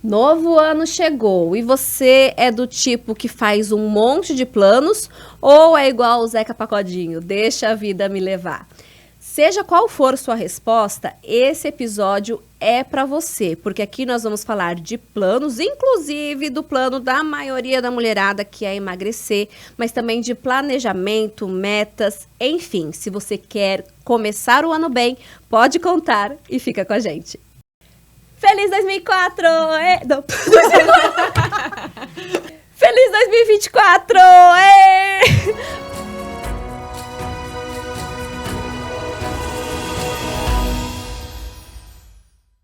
Novo ano chegou e você é do tipo que faz um monte de planos ou é igual o Zeca Pagodinho, deixa a vida me levar? Seja qual for sua resposta, esse episódio é para você, porque aqui nós vamos falar de planos, inclusive do plano da maioria da mulherada que é emagrecer, mas também de planejamento, metas, enfim, se você quer começar o ano bem, pode contar e fica com a gente. Feliz 2004! Não. Feliz 2024!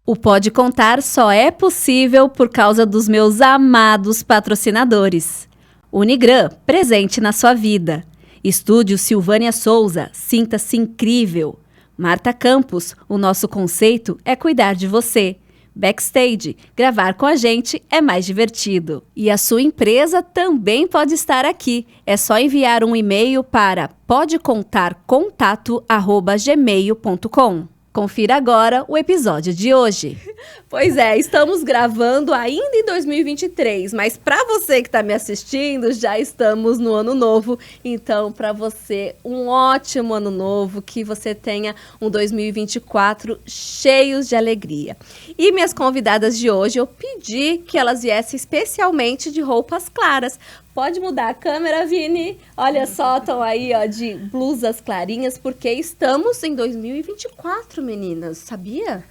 O Pode Contar só é possível por causa dos meus amados patrocinadores. Unigran, presente na sua vida. Estúdio Silvânia Souza, sinta-se incrível. Marta Campos, o nosso conceito é cuidar de você. Backstage, gravar com a gente é mais divertido. E a sua empresa também pode estar aqui. É só enviar um e-mail para podecontarcontato@gmail.com. Confira agora o episódio de hoje. Pois é, estamos gravando ainda em 2023, mas para você que está me assistindo, já estamos no ano novo. Então, para você, um ótimo ano novo, que você tenha um 2024 cheios de alegria. E minhas convidadas de hoje, eu pedi que elas viessem especialmente de roupas claras. Pode mudar a câmera, Vini. Olha só, estão aí, ó, de blusas clarinhas, porque estamos em 2024, meninas. Sabia?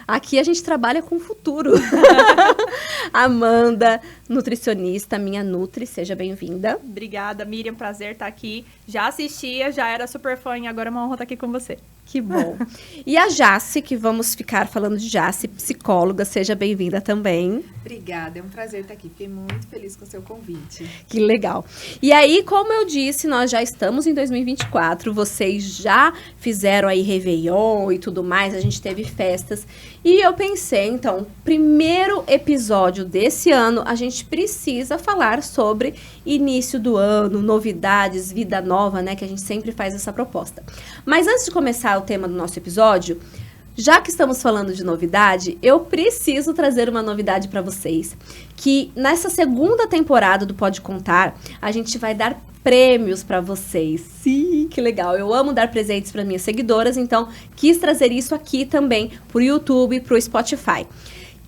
Aqui a gente trabalha com o futuro. Amanda, nutricionista, minha Nutri, seja bem-vinda. Obrigada, Miriam, prazer estar aqui. Já assistia, já era super fã e agora é uma honra estar aqui com você. Que bom. E a Jace, que vamos ficar falando de Jace, psicóloga, seja bem-vinda também. Obrigada, é um prazer estar aqui. Fiquei muito feliz com o seu convite. Que legal. E aí, como eu disse, nós já estamos em 2024, vocês já fizeram aí Réveillon e tudo mais, a gente teve festas. E eu pensei, então, primeiro episódio desse ano, a gente precisa falar sobre início do ano, novidades, vida nova, né? Que a gente sempre faz essa proposta. Mas antes de começar o tema do nosso episódio, já que estamos falando de novidade, eu preciso trazer uma novidade para vocês. Que nessa segunda temporada do Pode Contar, a gente vai dar prêmios para vocês. Sim, que legal. Eu amo dar presentes para minhas seguidoras, então quis trazer isso aqui também pro YouTube e pro Spotify.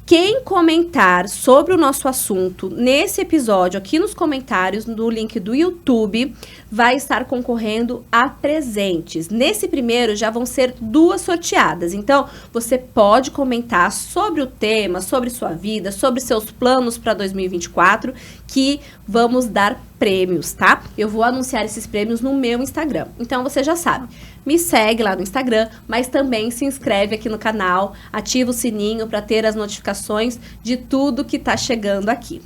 Quem comentar sobre o nosso assunto nesse episódio, aqui nos comentários, no link do YouTube, vai estar concorrendo a presentes. Nesse primeiro já vão ser 2 sorteadas. Então, você pode comentar sobre o tema, sobre sua vida, sobre seus planos para 2024, que vamos dar prêmios, tá? Eu vou anunciar esses prêmios no meu Instagram. Então, você já sabe. Me segue lá no Instagram, mas também se inscreve aqui no canal, ativa o sininho para ter as notificações de tudo que tá chegando aqui.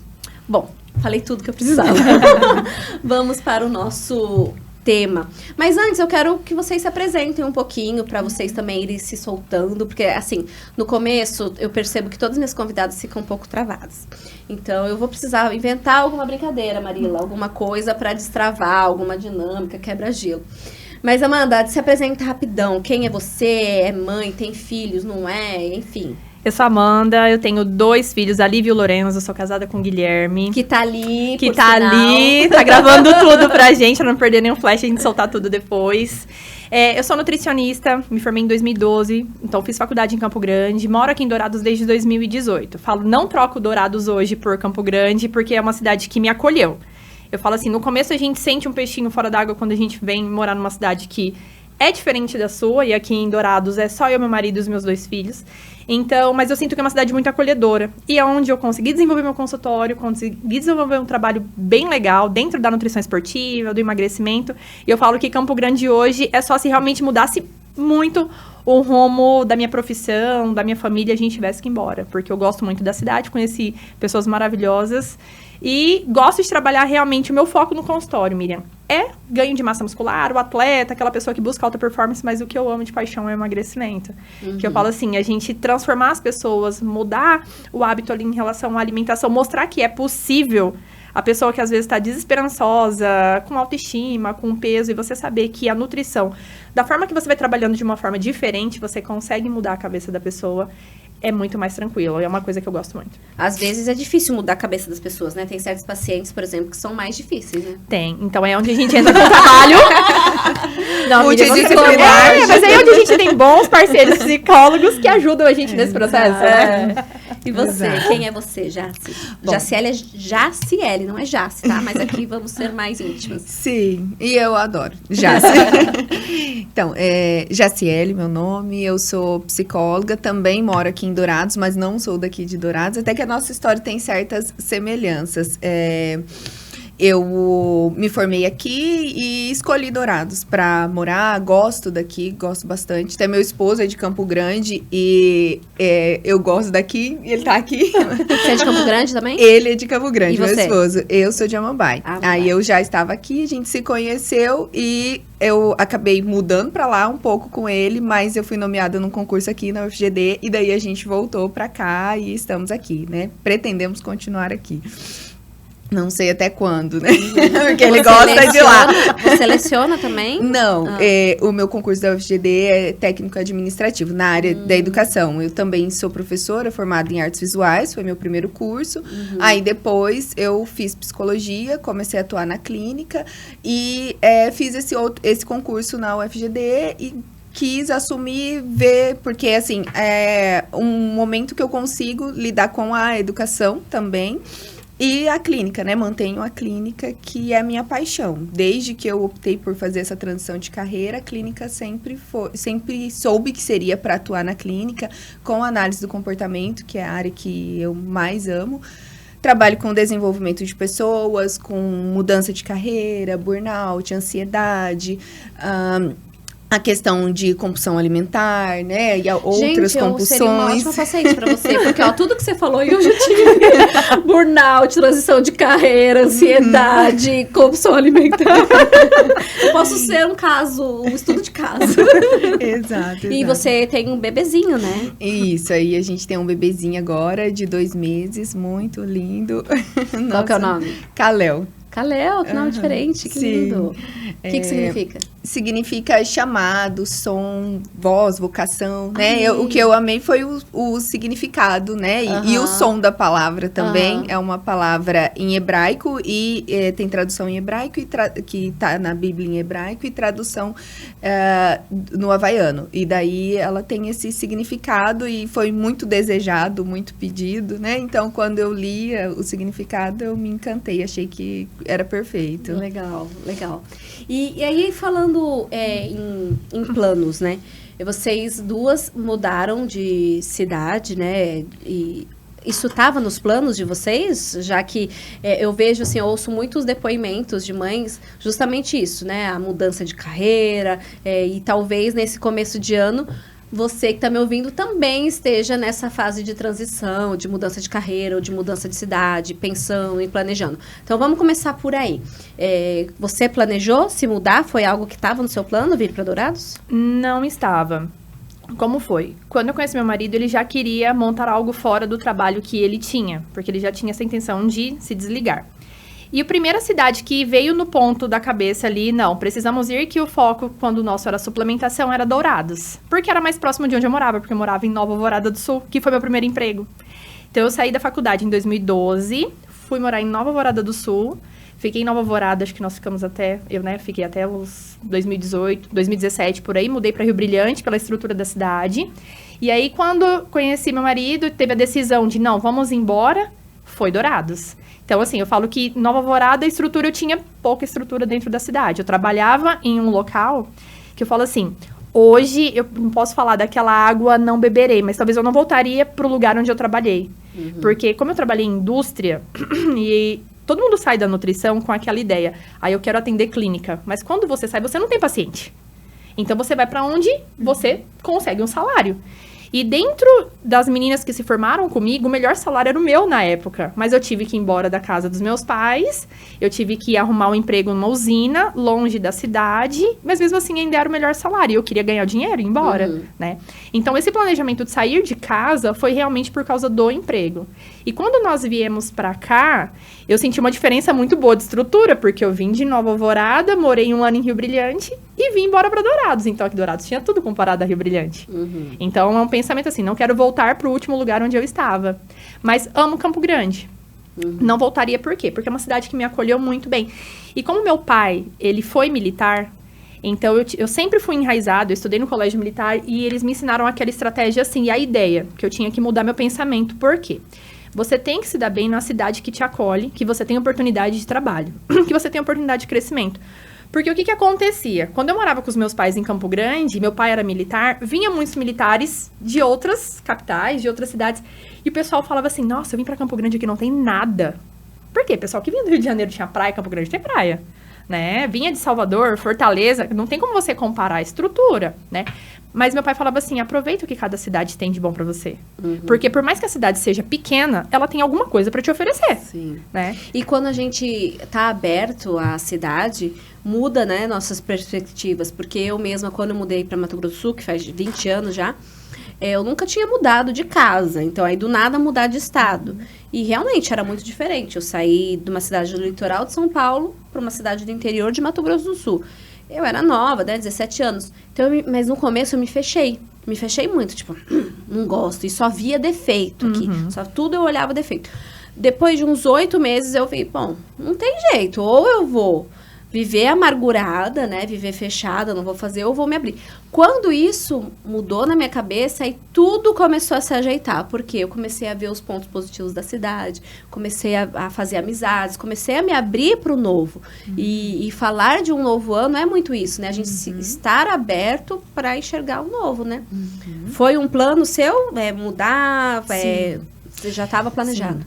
Bom, falei tudo que eu precisava. Vamos para o nosso tema. Mas antes eu quero que vocês se apresentem um pouquinho para vocês também irem se soltando, porque assim, no começo eu percebo que todas as minhas convidadas ficam um pouco travadas. Então eu vou precisar inventar alguma brincadeira, Marila, alguma coisa para destravar, alguma dinâmica, quebra-gelo. Mas Amanda, se apresenta rapidão. Quem é você? É mãe? Tem filhos? Não é? Enfim. Eu sou a Amanda, eu tenho 2 filhos, a Lívia e o Lorenzo, eu sou casada com o Guilherme. Que tá ali, que tá sinal. Ali, tá gravando tudo pra gente, pra não perder nenhum flash, a gente soltar tudo depois. Eu sou nutricionista, me formei em 2012, então fiz faculdade em Campo Grande, moro aqui em Dourados desde 2018. Falo, não troco Dourados hoje por Campo Grande, porque é uma cidade que me acolheu. Eu falo assim, no começo a gente sente um peixinho fora d'água quando a gente vem morar numa cidade que é diferente da sua, e aqui em Dourados é só eu, meu marido e os meus 2 filhos. Então, mas eu sinto que é uma cidade muito acolhedora. E é onde eu consegui desenvolver meu consultório, consegui desenvolver um trabalho bem legal dentro da nutrição esportiva, do emagrecimento. E eu falo que Campo Grande hoje é só se realmente mudasse muito o rumo da minha profissão, da minha família, a gente tivesse que ir embora. Porque eu gosto muito da cidade, conheci pessoas maravilhosas. E gosto de trabalhar realmente o meu foco no consultório, Miriam. É ganho de massa muscular, o atleta, aquela pessoa que busca alta performance, mas o que eu amo de paixão é o emagrecimento. Que eu falo assim, a gente transformar as pessoas, mudar o hábito ali em relação à alimentação, mostrar que é possível. A pessoa que às vezes está desesperançosa, com autoestima, com peso, e você saber que a nutrição, da forma que você vai trabalhando de uma forma diferente, você consegue mudar a cabeça da pessoa. é muito mais tranquilo. É uma coisa que eu gosto muito. Às vezes é difícil mudar a cabeça das pessoas, né? Tem certos pacientes, por exemplo, que são mais difíceis, né? Tem. Então é onde a gente entra com o trabalho. Não, Multidisciplinar. mas aí é onde a gente tem bons parceiros psicólogos que ajudam a gente nesse processo. É. E você? Exato. Quem é você, Jaci? Bom. Jaciele é Jaciele, não é Jaci, tá? Mas aqui vamos ser mais íntimas. Sim, e eu adoro. Jaci. Então, Jaciele, meu nome, eu sou psicóloga, também moro aqui em Dourados, mas não sou daqui de Dourados, até que a nossa história tem certas semelhanças. Eu me formei aqui e escolhi Dourados para morar, gosto daqui, gosto bastante. Até meu esposo é de Campo Grande e eu gosto daqui e ele tá aqui. Você é de Campo Grande também? Ele é de Campo Grande, E meu você? esposo. Eu sou de Amambai. Amambai. Aí eu já estava aqui, a gente se conheceu e eu acabei mudando para lá um pouco com ele, mas eu fui nomeada num concurso aqui na UFGD e daí a gente voltou para cá e estamos aqui, né? Pretendemos continuar aqui. Não sei até quando, né? Porque ele gosta de lá. Você leciona também? Não, o meu concurso da UFGD é técnico administrativo, na área da educação. Eu também sou professora, formada em artes visuais, foi meu primeiro curso. Aí depois eu fiz psicologia, comecei a atuar na clínica e fiz esse concurso na UFGD e quis assumir, ver, porque assim, é um momento que eu consigo lidar com a educação também. E a clínica, né? Mantenho a clínica, que é a minha paixão. Desde que eu optei por fazer essa transição de carreira, a clínica sempre soube que seria para atuar na clínica, com análise do comportamento, que é a área que eu mais amo. Trabalho com desenvolvimento de pessoas, com mudança de carreira, burnout, ansiedade, a questão de compulsão alimentar, né? E outras compulsões. Seria uma ótima paciente pra você, porque ó, tudo que você falou eu já tive. Burnout, transição de carreira, ansiedade, compulsão alimentar. Eu posso ser um estudo de caso. Exato. E você tem um bebezinho, né? Isso, aí a gente tem um bebezinho agora de 2 meses, muito lindo. Qual que é o nome? Kalel. Kalel, que nome diferente, que lindo. O que significa? Significa chamado, som, voz, vocação, né? O que eu amei foi o significado, né? E o som da palavra também. É uma palavra em hebraico e tem tradução em hebraico, que tá na Bíblia em hebraico, e tradução no havaiano. E daí ela tem esse significado e foi muito desejado, muito pedido, né? Então, quando eu li o significado, eu me encantei, achei que era perfeito. Legal, legal. E aí, falando em planos, né? Vocês duas mudaram de cidade, né? E isso estava nos planos de vocês? Já que eu vejo, assim, eu ouço muitos depoimentos de mães, justamente isso, né? A mudança de carreira, e talvez nesse começo de ano, você que está me ouvindo também esteja nessa fase de transição, de mudança de carreira ou de mudança de cidade, pensando e planejando. Então, vamos começar por aí. Você planejou se mudar? Foi algo que estava no seu plano, vir para Dourados? Não estava. Como foi? Quando eu conheci meu marido, ele já queria montar algo fora do trabalho que ele tinha, porque ele já tinha essa intenção de se desligar. E a primeira cidade que veio no ponto da cabeça ali, não, precisamos ir, que o foco, quando o nosso era suplementação, era Dourados. Porque era mais próximo de onde eu morava, porque eu morava em Nova Alvorada do Sul, que foi meu primeiro emprego. Então, eu saí da faculdade em 2012, fui morar em Nova Alvorada do Sul, fiquei em Nova Alvorada, acho que nós ficamos fiquei até os 2018, 2017, por aí, mudei para Rio Brilhante, pela estrutura da cidade. E aí, quando conheci meu marido, teve a decisão de, não, vamos embora, foi Dourados. Então, assim, eu falo que Nova Alvorada, eu tinha pouca estrutura dentro da cidade. Eu trabalhava em um local que eu falo assim, hoje eu não posso falar daquela água não beberei, mas talvez eu não voltaria pro lugar onde eu trabalhei. Porque como eu trabalhei em indústria, e todo mundo sai da nutrição com aquela ideia, eu quero atender clínica. Mas quando você sai, você não tem paciente. Então, você vai para onde você consegue um salário. E dentro das meninas que se formaram comigo, o melhor salário era o meu na época. Mas eu tive que ir embora da casa dos meus pais, eu tive que arrumar um emprego numa usina, longe da cidade, mas mesmo assim ainda era o melhor salário. Eu queria ganhar o dinheiro e ir embora, né? Então, esse planejamento de sair de casa foi realmente por causa do emprego. E quando nós viemos pra cá, eu senti uma diferença muito boa de estrutura, porque eu vim de Nova Alvorada, morei 1 ano em Rio Brilhante e e vim embora pra Dourados. Então, aqui Dourados tinha tudo comparado a Rio Brilhante. Então, é um pensamento assim, não quero voltar pro último lugar onde eu estava. Mas amo Campo Grande. Não voltaria por quê? Porque é uma cidade que me acolheu muito bem. E como meu pai, ele foi militar, então eu sempre fui enraizado, eu estudei no colégio militar e eles me ensinaram aquela estratégia assim, e a ideia, que eu tinha que mudar meu pensamento. Por quê? Você tem que se dar bem na cidade que te acolhe, que você tem oportunidade de trabalho, que você tem oportunidade de crescimento. Porque o que acontecia? Quando eu morava com os meus pais em Campo Grande, meu pai era militar, vinha muitos militares de outras capitais, de outras cidades, e o pessoal falava assim, nossa, eu vim pra Campo Grande aqui, não tem nada. Por quê? O pessoal que vinha do Rio de Janeiro tinha praia, Campo Grande tem praia, né? Vinha de Salvador, Fortaleza, não tem como você comparar a estrutura, né? Mas meu pai falava assim, aproveita o que cada cidade tem de bom pra você. Porque por mais que a cidade seja pequena, ela tem alguma coisa pra te oferecer. Sim. Né? E quando a gente tá aberto à cidade, muda, né, nossas perspectivas. Porque eu mesma, quando eu mudei pra Mato Grosso do Sul, que faz 20 anos já, eu nunca tinha mudado de casa. Então, aí do nada mudar de estado. E realmente era muito diferente. Eu saí de uma cidade do litoral de São Paulo pra uma cidade do interior de Mato Grosso do Sul. Eu era nova, né, 17 anos. Então, mas no começo eu me fechei. Me fechei muito, tipo, não gosto. E só via defeito aqui. Só tudo eu olhava defeito. Depois de uns 8 meses eu vi, bom, não tem jeito. Ou eu vou viver amargurada, né, viver fechada, não vou fazer, ou vou me abrir. Quando isso mudou na minha cabeça, aí tudo começou a se ajeitar. Porque eu comecei a ver os pontos positivos da cidade, comecei a fazer amizades, comecei a me abrir para o novo. E falar de um novo ano é muito isso, né? A gente estar aberto para enxergar o novo, né? Foi um plano seu, mudar, você já estava planejado?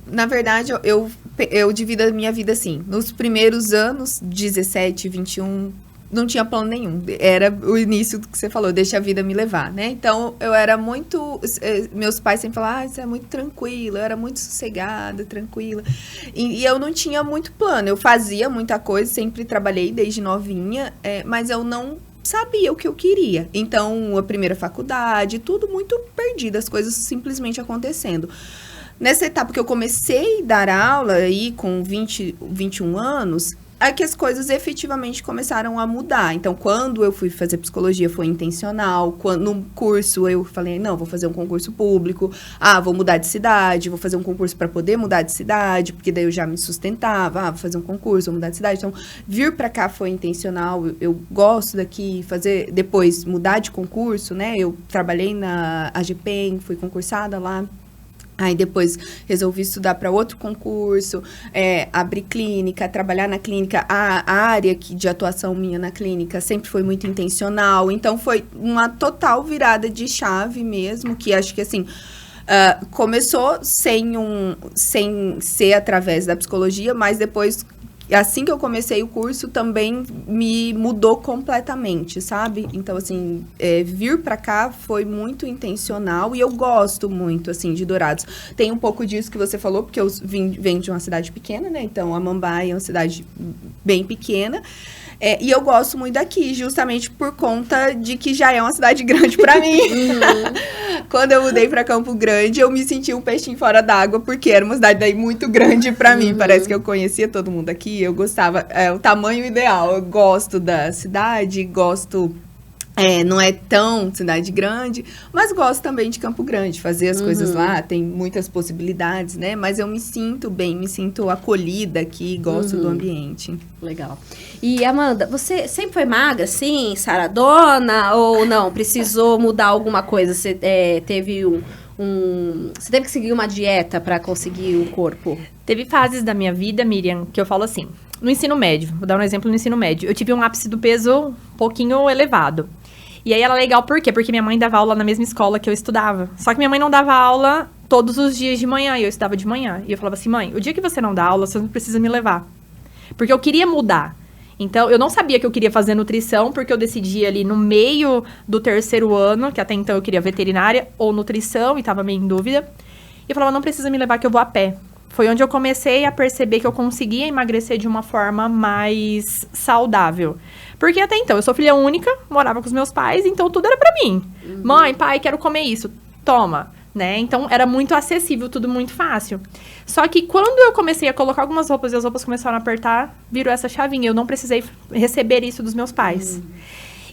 Na verdade, eu divido a minha vida assim. Nos primeiros anos, 17, 21, não tinha plano nenhum. Era o início do que você falou, deixa a vida me levar, né? Então, eu era muito... Meus pais sempre falavam, você é muito tranquila. Eu era muito sossegada, tranquila. E eu não tinha muito plano. Eu fazia muita coisa, sempre trabalhei desde novinha, mas eu não sabia o que eu queria. Então, a primeira faculdade, tudo muito perdido, as coisas simplesmente acontecendo. Nessa etapa que eu comecei a dar aula aí com 21 anos, é que as coisas efetivamente começaram a mudar. Então, quando eu fui fazer psicologia, foi intencional. No curso, eu falei, não, vou fazer um concurso público. Vou mudar de cidade, vou fazer um concurso para poder mudar de cidade, porque daí eu já me sustentava. Vou fazer um concurso, vou mudar de cidade. Então, vir para cá foi intencional. Eu gosto daqui, depois mudar de concurso, né? Eu trabalhei na AGPEM, fui concursada lá. Aí depois resolvi estudar para outro concurso, abrir clínica, trabalhar na clínica. A área de atuação minha na clínica sempre foi muito intencional. Então, foi uma total virada de chave mesmo, que acho que assim... começou sem ser através da psicologia, mas depois... Assim que eu comecei o curso, também me mudou completamente, sabe? Então, assim, vir pra cá foi muito intencional e eu gosto muito, assim, de Dourados. Tem um pouco disso que você falou, porque eu venho de uma cidade pequena, né? Então, Amambai é uma cidade bem pequena. E eu gosto muito daqui, justamente por conta de que já é uma cidade grande pra mim. Quando eu mudei pra Campo Grande, eu me senti um peixinho fora d'água, porque era uma cidade daí muito grande pra mim. Parece que eu conhecia todo mundo aqui, eu gostava, o tamanho ideal. Eu gosto da cidade, gosto... não é tão cidade grande, mas gosto também de Campo Grande, fazer as coisas lá, tem muitas possibilidades, né? Mas eu me sinto bem, me sinto acolhida aqui, gosto do ambiente. Legal. E, Amanda, você sempre foi magra, assim, saradona, ou não? Precisou mudar alguma coisa? Você teve você teve que seguir uma dieta para conseguir o corpo? Teve fases da minha vida, Miriam, que eu falo assim, no ensino médio, vou dar um exemplo no ensino médio, eu tive um ápice do peso um pouquinho elevado. E aí era legal, por quê? Porque minha mãe dava aula na mesma escola que eu estudava. Só que minha mãe não dava aula todos os dias de manhã, e eu estudava de manhã. E eu falava assim, mãe, o dia que você não dá aula, você não precisa me levar. Porque eu queria mudar. Então, eu não sabia que eu queria fazer nutrição, porque eu decidi ali no meio do 3º ano, que até então eu queria veterinária ou nutrição, e tava meio em dúvida. E eu falava, não precisa me levar que eu vou a pé. Foi onde eu comecei a perceber que eu conseguia emagrecer de uma forma mais saudável. Porque até então, eu sou filha única, morava com os meus pais, então tudo era pra mim. Mãe, pai, quero comer isso. Toma. né? Então, era muito acessível, tudo muito fácil. Só que quando eu comecei a colocar algumas roupas e as roupas começaram a apertar, virou essa chavinha. Eu não precisei receber isso dos meus pais.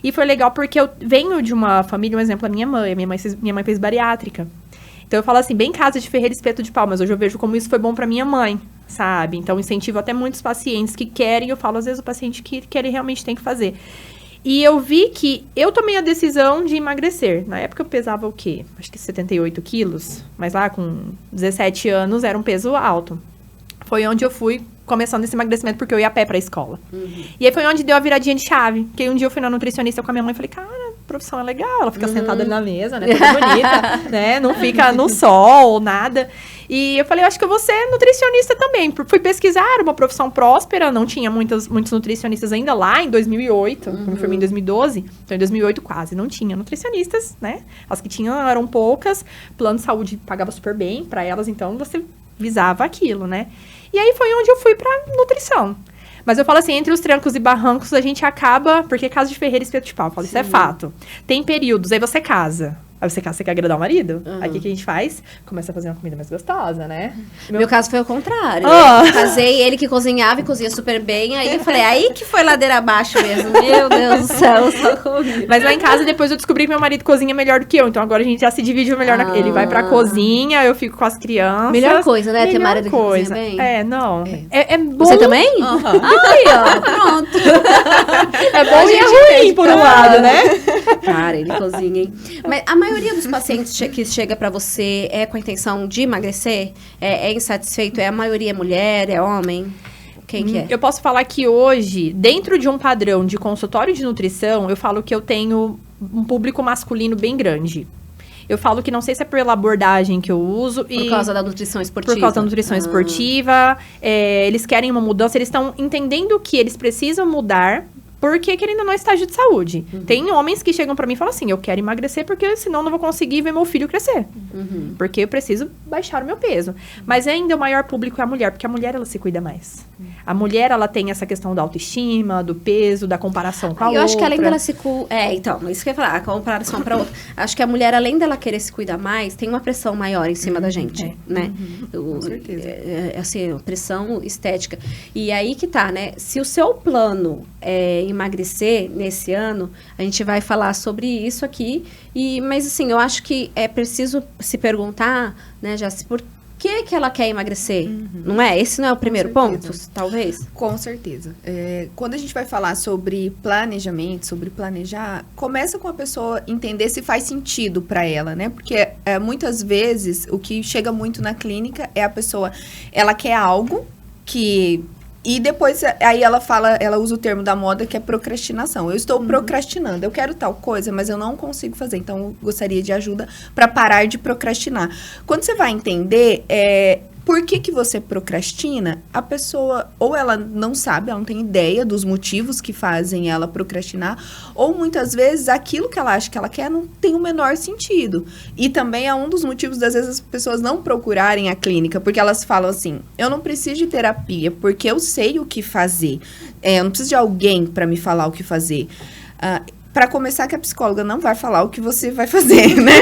E foi legal porque eu venho de uma família, um exemplo, a minha mãe fez bariátrica. Então, eu falo assim, bem casa de ferreiro, espeto de pau, mas hoje eu vejo como isso foi bom pra minha mãe, sabe? Então, incentivo até muitos pacientes que querem, eu falo, às vezes, o paciente que quer, ele realmente tem que fazer. E eu vi que eu tomei a decisão de emagrecer. Na época eu pesava o quê? Acho que 78 quilos, mas lá com 17 anos era um peso alto. Foi onde eu fui começando esse emagrecimento, porque eu ia a pé pra escola. E aí foi onde deu a viradinha de chave. Porque um dia eu fui na nutricionista com a minha mãe e falei, cara, a profissão é legal. Ela fica sentada ali na mesa, né? Toda bonita, né? Não fica no sol, nada. E eu falei, eu acho que eu vou ser nutricionista também. Fui pesquisar, era uma profissão próspera, não tinha muitos nutricionistas ainda lá em 2008. Eu me formei em 2012, então em 2008 quase não tinha nutricionistas, né? As que tinham eram poucas, plano de saúde pagava super bem pra elas, então você visava aquilo, né? E aí foi onde eu fui pra nutrição. Mas eu falo assim, entre os trancos e barrancos, a gente acaba... Porque casa de ferreiro e espeto de pau, eu falo, isso é fato. Tem períodos, aí você casa. Aí você casa, você quer agradar o marido? Aí o que a gente faz? Começa a fazer uma comida mais gostosa, né? Meu caso foi o contrário. Oh. Eu casei, ele que cozinhava e cozinha super bem. Aí eu falei, aí que foi ladeira abaixo mesmo. Meu Deus do céu, só comida. Mas lá em casa, depois eu descobri que meu marido cozinha melhor do que eu. Então agora a gente já se divide melhor. Ele vai pra cozinha, eu fico com as crianças. Melhor coisa, né? Ter marido que cozinha bem. É, não. É bom. Você também? Aí, ó, pronto. É bom e é ruim, por um lado, né? Cara, ele cozinha, hein? Mas a maioria dos pacientes que chega pra você é com a intenção de emagrecer? É insatisfeito? É a maioria mulher? É homem? Quem que é? Eu posso falar que hoje, dentro de um padrão de consultório de nutrição, eu falo que eu tenho um público masculino bem grande. Eu falo que não sei se é pela abordagem que eu uso. Por causa da nutrição esportiva. Por causa da nutrição esportiva. Eles querem uma mudança, eles estão entendendo que eles precisam mudar. Porque querendo ou não, estágio de saúde. Tem homens que chegam pra mim e falam assim, eu quero emagrecer porque senão não vou conseguir ver meu filho crescer. Porque eu preciso baixar o meu peso. Mas ainda o maior público é a mulher, porque a mulher, ela se cuida mais. A mulher, ela tem essa questão da autoestima, do peso, da comparação com a outra. Eu acho que além dela se então, isso que eu ia falar, a comparação pra outra. Acho que a mulher, além dela querer se cuidar mais, tem uma pressão maior em cima da gente, né? Com certeza. Assim, pressão estética. E aí que tá, né? Se o seu plano é emagrecer nesse ano, a gente vai falar sobre isso aqui. Mas assim, eu acho que é preciso se perguntar, né, Jaci, por que ela quer emagrecer? Não é? Esse não é o primeiro ponto, talvez? Com certeza. Quando a gente vai falar sobre planejamento, sobre planejar, começa com a pessoa entender se faz sentido para ela, né? Porque muitas vezes o que chega muito na clínica é a pessoa, ela quer algo que... E depois, aí ela usa o termo da moda que é procrastinação. Eu estou procrastinando, eu quero tal coisa, mas eu não consigo fazer. Então, eu gostaria de ajuda para parar de procrastinar. Quando você vai entender por que você procrastina, a pessoa, ou ela não sabe, ela não tem ideia dos motivos que fazem ela procrastinar, ou muitas vezes aquilo que ela acha que ela quer não tem o menor sentido. E também é um dos motivos, das vezes, as pessoas não procurarem a clínica, porque elas falam assim, eu não preciso de terapia, porque eu sei o que fazer. Eu não preciso de alguém para me falar o que fazer. Para começar, que a psicóloga não vai falar o que você vai fazer, né?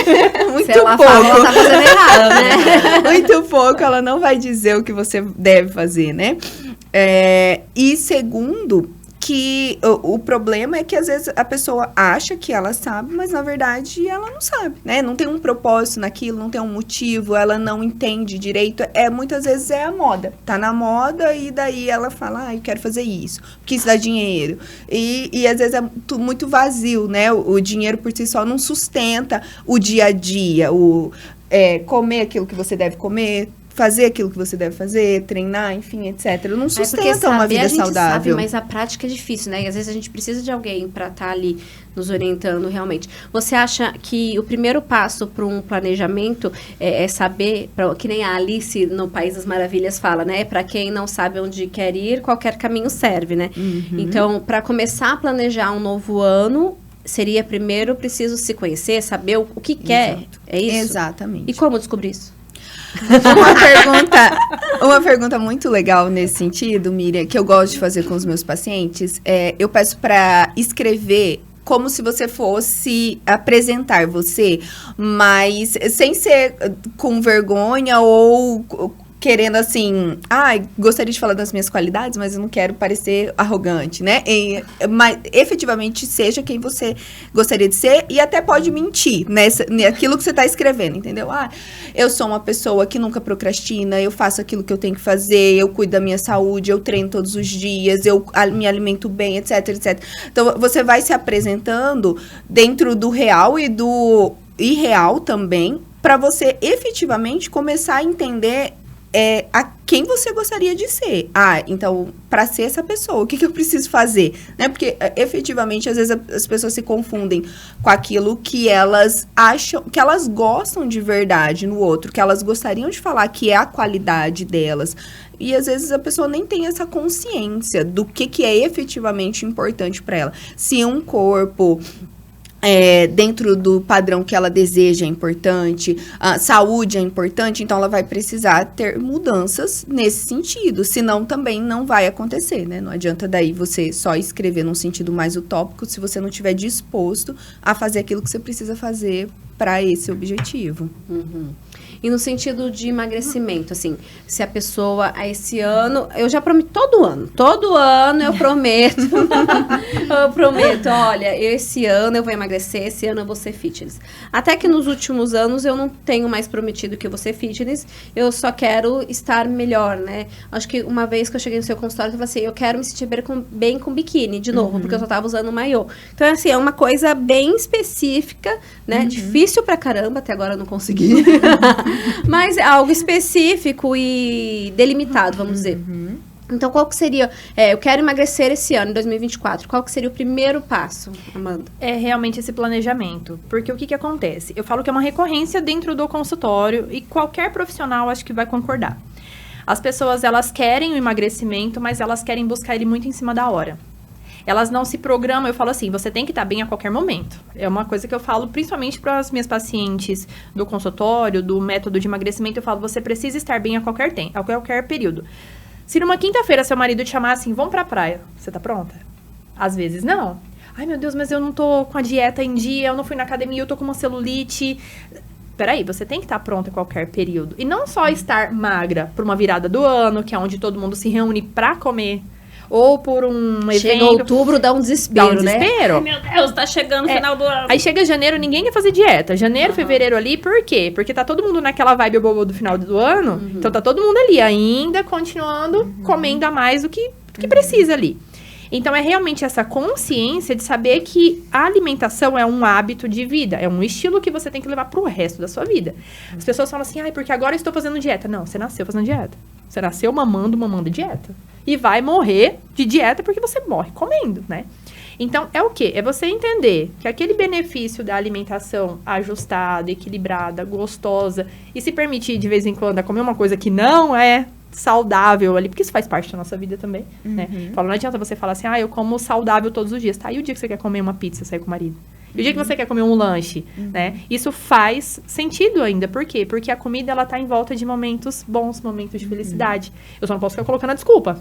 Muito Se ela pouco. fala, ela tá fazendo errado, né? Muito pouco, ela não vai dizer o que você deve fazer, né? E segundo, que o problema é que às vezes a pessoa acha que ela sabe, mas na verdade ela não sabe, né? Não tem um propósito naquilo, não tem um motivo, ela não entende direito. Muitas vezes é a moda. Tá na moda e daí ela fala, eu quero fazer isso, porque isso dá dinheiro. E às vezes é muito vazio, né? O dinheiro por si só não sustenta o dia a dia, comer aquilo que você deve comer, fazer aquilo que você deve fazer, treinar, enfim, etc. Não sustenta uma vida saudável. Sabe, mas a prática é difícil, né? E às vezes a gente precisa de alguém para estar ali nos orientando realmente. Você acha que o primeiro passo para um planejamento é saber, que nem a Alice no País das Maravilhas fala, né? Para quem não sabe onde quer ir, qualquer caminho serve, né? Então, para começar a planejar um novo ano, seria primeiro preciso se conhecer, saber o que quer. É isso? Exatamente. E como descobrir isso? Uma pergunta muito legal nesse sentido, Miriam, que eu gosto de fazer com os meus pacientes, eu peço para escrever como se você fosse apresentar você, mas sem ser com vergonha ou querendo assim, gostaria de falar das minhas qualidades, mas eu não quero parecer arrogante, né? Mas efetivamente seja quem você gostaria de ser e até pode mentir naquilo que você está escrevendo, entendeu? Eu sou uma pessoa que nunca procrastina, eu faço aquilo que eu tenho que fazer, eu cuido da minha saúde, eu treino todos os dias, eu me alimento bem, etc, etc. Então, você vai se apresentando dentro do real e do irreal também, para você efetivamente começar a entender a quem você gostaria de ser. Então, para ser essa pessoa, o que eu preciso fazer? Né? Porque, efetivamente, às vezes as pessoas se confundem com aquilo que elas acham, que elas gostam de verdade no outro, que elas gostariam de falar que é a qualidade delas. E, às vezes, a pessoa nem tem essa consciência do que é efetivamente importante para ela. Se um corpo... dentro do padrão que ela deseja é importante, a saúde é importante, então ela vai precisar ter mudanças nesse sentido, senão também não vai acontecer, né? Não adianta daí você só escrever num sentido mais utópico se você não estiver disposto a fazer aquilo que você precisa fazer para esse objetivo. Uhum. E no sentido de emagrecimento, assim, se a pessoa, esse ano, eu já prometo, todo ano eu prometo, olha, esse ano eu vou emagrecer, esse ano eu vou ser fitness. Até que nos últimos anos eu não tenho mais prometido que eu vou ser fitness, eu só quero estar melhor, né? Acho que uma vez que eu cheguei no seu consultório, eu falei assim, eu quero me sentir bem com biquíni, de novo, porque eu só tava usando maiô. Então, assim, é uma coisa bem específica, né? Difícil pra caramba, até agora eu não consegui. Mas é algo específico e delimitado, vamos dizer. Então, qual que seria... eu quero emagrecer esse ano, em 2024. Qual que seria o primeiro passo, Amanda? É realmente esse planejamento. Porque o que acontece? Eu falo que é uma recorrência dentro do consultório e qualquer profissional acho que vai concordar. As pessoas, elas querem o emagrecimento, mas elas querem buscar ele muito em cima da hora. Elas não se programam, eu falo assim, você tem que estar bem a qualquer momento. É uma coisa que eu falo principalmente para as minhas pacientes do consultório, do método de emagrecimento, eu falo, você precisa estar bem a qualquer tempo, a qualquer período. Se numa quinta-feira seu marido te chamar assim, vamos pra praia, você tá pronta? Às vezes não. Ai, meu Deus, mas eu não tô com a dieta em dia, eu não fui na academia, eu tô com uma celulite. Peraí, você tem que estar pronta a qualquer período. E não só estar magra por uma virada do ano, que é onde todo mundo se reúne pra comer, ou por um evento... Chega outubro, dá um desespero, né? Ai, meu Deus, tá chegando o final do ano. Aí chega janeiro, ninguém quer fazer dieta. Janeiro, fevereiro ali, por quê? Porque tá todo mundo naquela vibe boba do final do ano. Então tá todo mundo ali ainda, continuando, comendo a mais do que precisa ali. Então, é realmente essa consciência de saber que a alimentação é um hábito de vida. É um estilo que você tem que levar pro resto da sua vida. As pessoas falam assim, porque agora eu estou fazendo dieta. Não, você nasceu fazendo dieta. Você nasceu mamando dieta. E vai morrer de dieta porque você morre comendo, né? Então, é o quê? É você entender que aquele benefício da alimentação ajustada, equilibrada, gostosa, e se permitir, de vez em quando, a comer uma coisa que não é saudável ali, porque isso faz parte da nossa vida também, né? Fala, não adianta você falar assim, eu como saudável todos os dias, tá? E o dia que você quer comer uma pizza, sair com o marido? E o dia que você quer comer um lanche, né? Isso faz sentido ainda. Por quê? Porque a comida, ela tá em volta de momentos bons, momentos de felicidade. Eu só não posso ficar colocando a desculpa.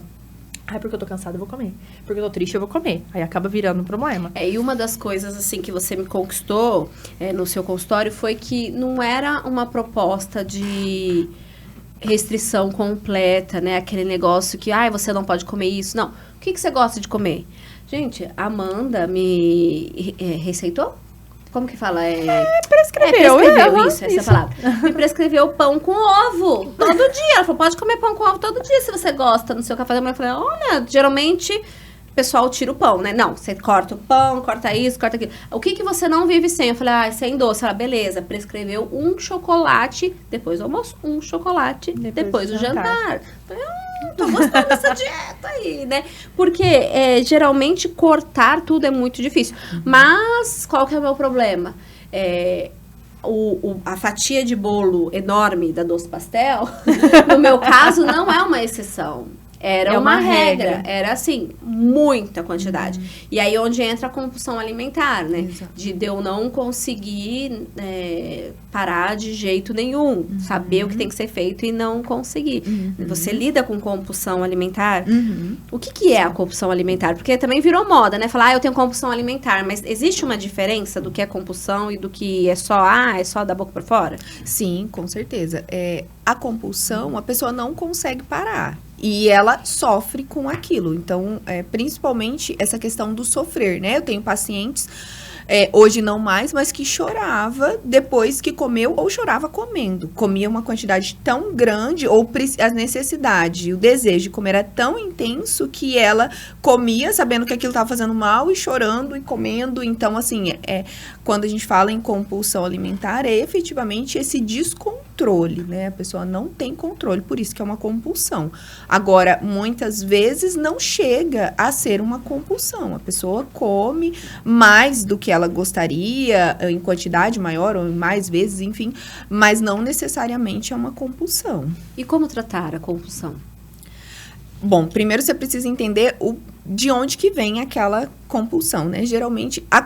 Porque eu tô cansada, eu vou comer. Porque eu tô triste, eu vou comer. Aí acaba virando um problema. E uma das coisas, assim, que você me conquistou no seu consultório foi que não era uma proposta de restrição completa, né? Aquele negócio que, você não pode comer isso. Não. O que você gosta de comer? Gente, a Amanda me receitou? Como que fala? Prescreveu isso, essa palavra. Me prescreveu pão com ovo todo dia. Ela falou, pode comer pão com ovo todo dia se você gosta. No seu café da manhã, eu falei, olha, geralmente o pessoal tira o pão, né? Não, você corta o pão, corta isso, corta aquilo. O que você não vive sem? Eu falei, sem doce. Ela, beleza, prescreveu um chocolate, depois do almoço, um chocolate, depois do jantar. Eu falei, tô gostando dessa dieta aí, né? Porque, geralmente, cortar tudo é muito difícil. Mas, qual que é o meu problema? A fatia de bolo enorme da Doce Pastel, no meu caso, não é uma exceção. Era uma regra. Era, assim, muita quantidade. E aí, onde entra a compulsão alimentar, né? De eu não conseguir parar de jeito nenhum, saber o que tem que ser feito e não conseguir. Você lida com compulsão alimentar? O que é a compulsão alimentar? Porque também virou moda, né? Falar, eu tenho compulsão alimentar, mas existe uma diferença do que é compulsão e do que é só da boca para fora? Sim, com certeza. A compulsão, a pessoa não consegue parar. E ela sofre com aquilo. Então, principalmente essa questão do sofrer, né? Eu tenho pacientes, hoje não mais, mas que chorava depois que comeu ou chorava comendo. Comia uma quantidade tão grande, ou a necessidade, o desejo de comer era tão intenso que ela comia sabendo que aquilo estava fazendo mal e chorando e comendo. Então, assim, quando a gente fala em compulsão alimentar, é efetivamente esse descontrole, né? A pessoa não tem controle, por isso que é uma compulsão. Agora, muitas vezes não chega a ser uma compulsão. A pessoa come mais do que ela gostaria, em quantidade maior ou mais vezes, enfim, mas não necessariamente é uma compulsão. E como tratar a compulsão? Bom, primeiro você precisa entender de onde que vem aquela compulsão, né? Geralmente, a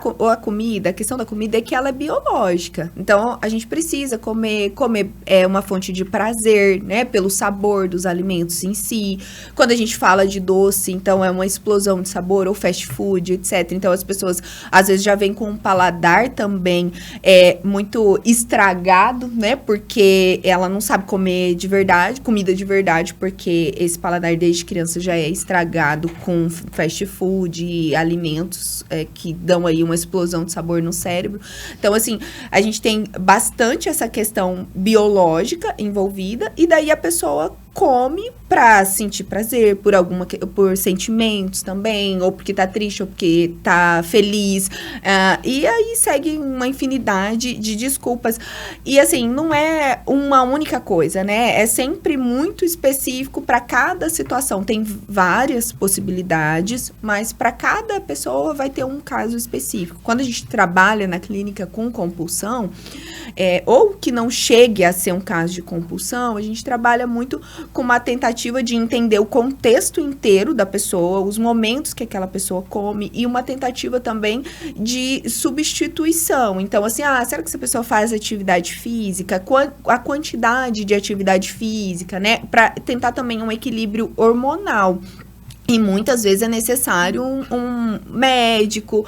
questão da comida é que ela é biológica. Então, a gente precisa comer é uma fonte de prazer, né? Pelo sabor dos alimentos em si. Quando a gente fala de doce, então, é uma explosão de sabor, ou fast food, etc. Então, as pessoas, às vezes, já vêm com um paladar também muito estragado, né? Porque ela não sabe comer de verdade, comida de verdade, porque esse paladar desde criança já é estragado com fast food e alimentos que dão aí uma explosão de sabor no cérebro. Então, assim, a gente tem bastante essa questão biológica envolvida, e daí a pessoa come pra sentir prazer por sentimentos também, ou porque tá triste, ou porque tá feliz, e aí segue uma infinidade de desculpas. E assim, não é uma única coisa, né? É sempre muito específico para cada situação. Tem várias possibilidades, mas para cada pessoa vai ter um caso específico. Quando a gente trabalha na clínica com compulsão, ou que não chegue a ser um caso de compulsão, a gente trabalha muito com uma tentativa de entender o contexto inteiro da pessoa, os momentos que aquela pessoa come, e uma tentativa também de substituição. Então, assim, será que essa pessoa faz atividade física? A quantidade de atividade física, né? Para tentar também um equilíbrio hormonal. E muitas vezes é necessário um médico,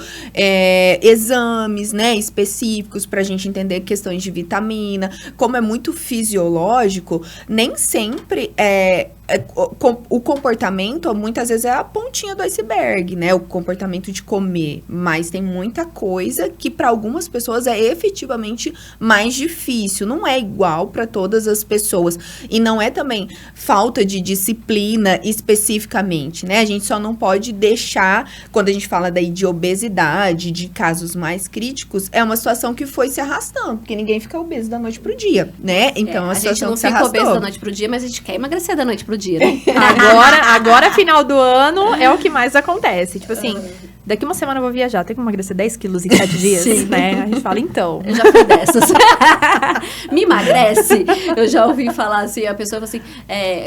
exames, né, específicos para a gente entender questões de vitamina. Como é muito fisiológico, nem sempre o comportamento, muitas vezes, é a pontinha do iceberg, né? O comportamento de comer. Mas tem muita coisa que para algumas pessoas é efetivamente mais difícil. Não é igual para todas as pessoas. E não é também falta de disciplina especificamente, né? A gente só não pode deixar, quando a gente fala daí de obesidade, de casos mais críticos, é uma situação que foi se arrastando, porque ninguém fica obeso da noite pro dia, né? Então, a situação que se arrastou. A gente não fica obeso da noite pro dia, mas a gente quer emagrecer da noite pro dia, né? Agora, final do ano, é o que mais acontece. Tipo assim, daqui uma semana eu vou viajar, tenho que emagrecer 10 quilos em 7 dias, né? A gente fala, então. Eu já fui dessas. Me emagrece? Eu já ouvi falar assim, a pessoa fala assim,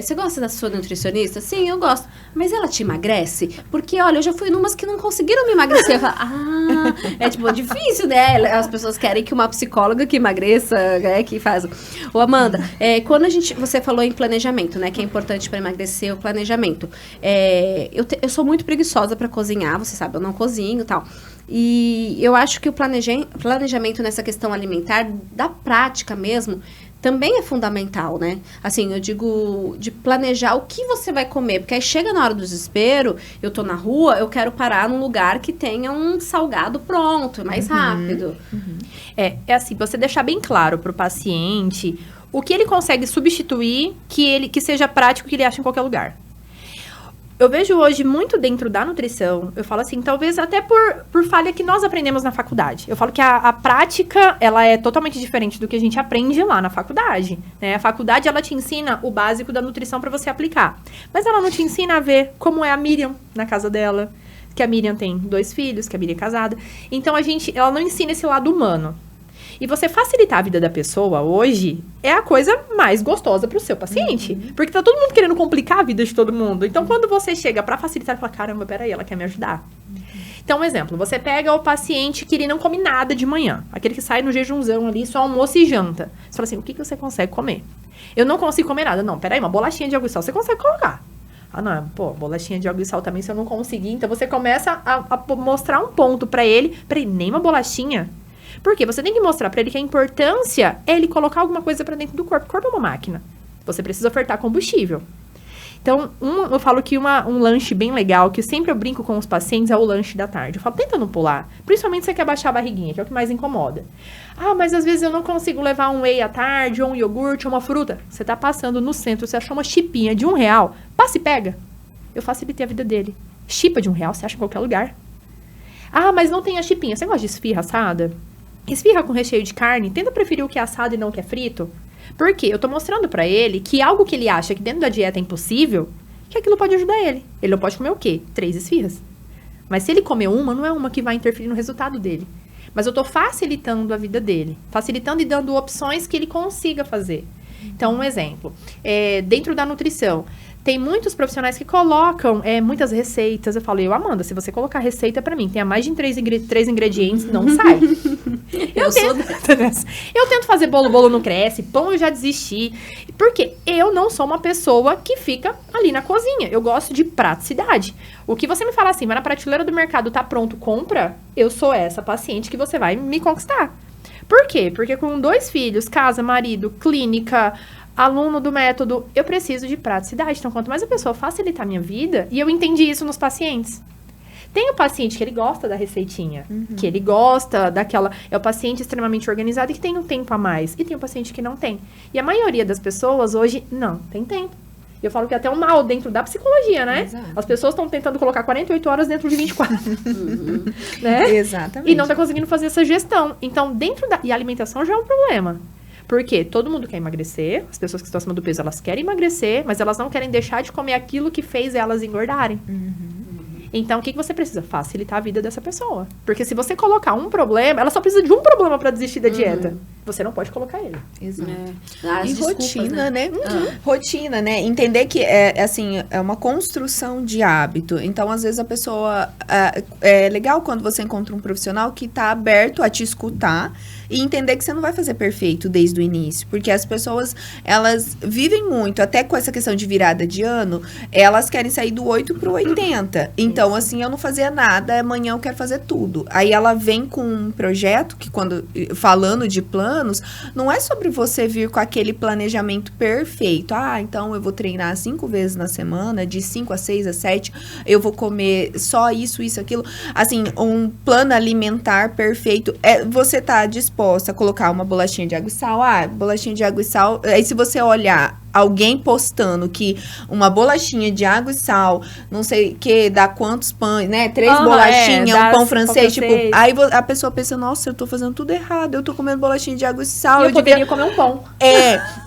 você gosta da sua nutricionista? Sim, eu gosto. Mas ela te emagrece? Porque, olha, eu já fui numas que não conseguiram me emagrecer. Eu falo, é tipo difícil, né? As pessoas querem que uma psicóloga que emagreça, né, que faz. Ô, Amanda, quando você falou em planejamento, né, que é importante para emagrecer o planejamento. Eu sou muito preguiçosa para cozinhar, você sabe, eu não cozinho e tal. E eu acho que o planejamento nessa questão alimentar, da prática mesmo, também é fundamental, né? Assim, eu digo de planejar o que você vai comer, porque aí chega na hora do desespero, eu tô na rua, eu quero parar num lugar que tenha um salgado pronto, é mais rápido. É assim, você deixar bem claro pro paciente o que ele consegue substituir, que seja prático, que ele acha em qualquer lugar. Eu vejo hoje muito dentro da nutrição, eu falo assim, talvez até por falha que nós aprendemos na faculdade. Eu falo que a prática, ela é totalmente diferente do que a gente aprende lá na faculdade, né? A faculdade, ela te ensina o básico da nutrição para você aplicar. Mas ela não te ensina a ver como é a Miriam na casa dela, que a Miriam tem 2 filhos, que a Miriam é casada. Então, ela não ensina esse lado humano. E você facilitar a vida da pessoa hoje é a coisa mais gostosa pro seu paciente. Porque tá todo mundo querendo complicar a vida de todo mundo. Então, quando você chega pra facilitar, fala, caramba, peraí, ela quer me ajudar. Então, um exemplo, você pega o paciente que ele não come nada de manhã, aquele que sai no jejumzão ali, só almoço e janta. Você fala assim, o que você consegue comer? Eu não consigo comer nada. Não, peraí, uma bolachinha de água e sal, você consegue colocar. Ah, não, pô, bolachinha de água e sal também, se eu não conseguir. Então, você começa a mostrar um ponto pra ele, peraí, nem uma bolachinha? Por quê? Você tem que mostrar pra ele que a importância é ele colocar alguma coisa pra dentro do corpo. O corpo é uma máquina. Você precisa ofertar combustível. Então, eu falo que um lanche bem legal, que sempre eu brinco com os pacientes, é o lanche da tarde. Eu falo, tenta não pular. Principalmente se você quer baixar a barriguinha, que é o que mais incomoda. Ah, mas às vezes eu não consigo levar um whey à tarde, ou um iogurte, ou uma fruta. Você tá passando no centro, você achou uma chipinha de R$1, passa e pega. Eu facilitei a vida dele. Chipa de R$1, você acha em qualquer lugar. Ah, mas não tem a chipinha. Você gosta de esfirra assada? Esfirra com recheio de carne, tenta preferir o que é assado e não o que é frito. Por quê? Eu tô mostrando pra ele que algo que ele acha que dentro da dieta é impossível, que aquilo pode ajudar ele. Ele não pode comer o quê? 3 esfirras. Mas se ele comer uma, não é uma que vai interferir no resultado dele. Mas eu tô facilitando a vida dele. Facilitando e dando opções que ele consiga fazer. Então, um exemplo. Dentro da nutrição, tem muitos profissionais que colocam muitas receitas. Eu falo, Amanda, se você colocar receita pra mim, tenha mais de 3 ingredientes, não sai. Eu tento fazer bolo não cresce, pão eu já desisti. Porque eu não sou uma pessoa que fica ali na cozinha. Eu gosto de praticidade. O que você me fala assim, mas na prateleira do mercado tá pronto, compra, eu sou essa paciente que você vai me conquistar. Por quê? Porque com 2 filhos, casa, marido, clínica, aluno do método, eu preciso de praticidade. Então, quanto mais a pessoa facilitar a minha vida, e eu entendi isso nos pacientes. Tem o paciente que ele gosta da receitinha, que ele gosta daquela... É o paciente extremamente organizado e que tem um tempo a mais. E tem o paciente que não tem. E a maioria das pessoas hoje não tem tempo. Eu falo que é até um mal dentro da psicologia, né? Exato. As pessoas estão tentando colocar 48 horas dentro de 24. Né? Exatamente. E não tá conseguindo fazer essa gestão. Então, e a alimentação já é um problema. Porque todo mundo quer emagrecer, as pessoas que estão acima do peso, elas querem emagrecer, mas elas não querem deixar de comer aquilo que fez elas engordarem. Então, o que você precisa? Facilitar a vida dessa pessoa. Porque se você colocar um problema, ela só precisa de um problema para desistir da dieta. Você não pode colocar ele. Exato. As E rotina, né? Ah. Rotina, né? Entender que é uma construção de hábito. Então, às vezes, a pessoa... É legal quando você encontra um profissional que está aberto a te escutar e entender que você não vai fazer perfeito desde o início. Porque as pessoas, elas vivem muito, até com essa questão de virada de ano, elas querem sair do 8 pro 80. Então, assim, eu não fazia nada, amanhã eu quero fazer tudo. Aí ela vem com um projeto que, falando de planos, não é sobre você vir com aquele planejamento perfeito. Ah, então eu vou treinar 5 vezes na semana, de 5 a 6 a 7, eu vou comer só isso, aquilo. Assim, um plano alimentar perfeito. Você tá disposta a colocar uma bolachinha de água e sal? Ah, bolachinha de água e sal. Aí, se você olhar alguém postando que uma bolachinha de água e sal, não sei o que, dá quantos pães, né? 3 bolachinhas, um pão francês, tipo... Aí a pessoa pensa, nossa, eu tô fazendo tudo errado, eu tô comendo bolachinha de água e sal. E eu poderia comer um pão.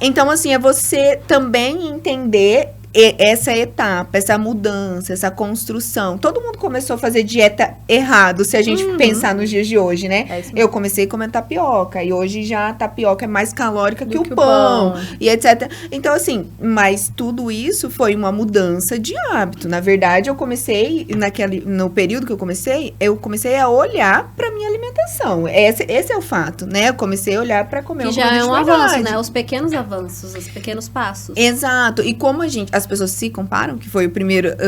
Então, assim, é você também entender essa etapa, essa mudança, essa construção. Todo mundo começou a fazer dieta errado, se a gente pensar nos dias de hoje, né? Eu comecei comendo tapioca, e hoje já a tapioca é mais calórica que o pão, e etc. Então, assim, mas tudo isso foi uma mudança de hábito. Na verdade, eu comecei, no período que eu comecei a olhar pra minha alimentação. Esse é o fato, né? Eu comecei a olhar pra comer que já é um avanço, né? Os pequenos avanços, os pequenos passos. Exato. E como as pessoas se comparam, que foi a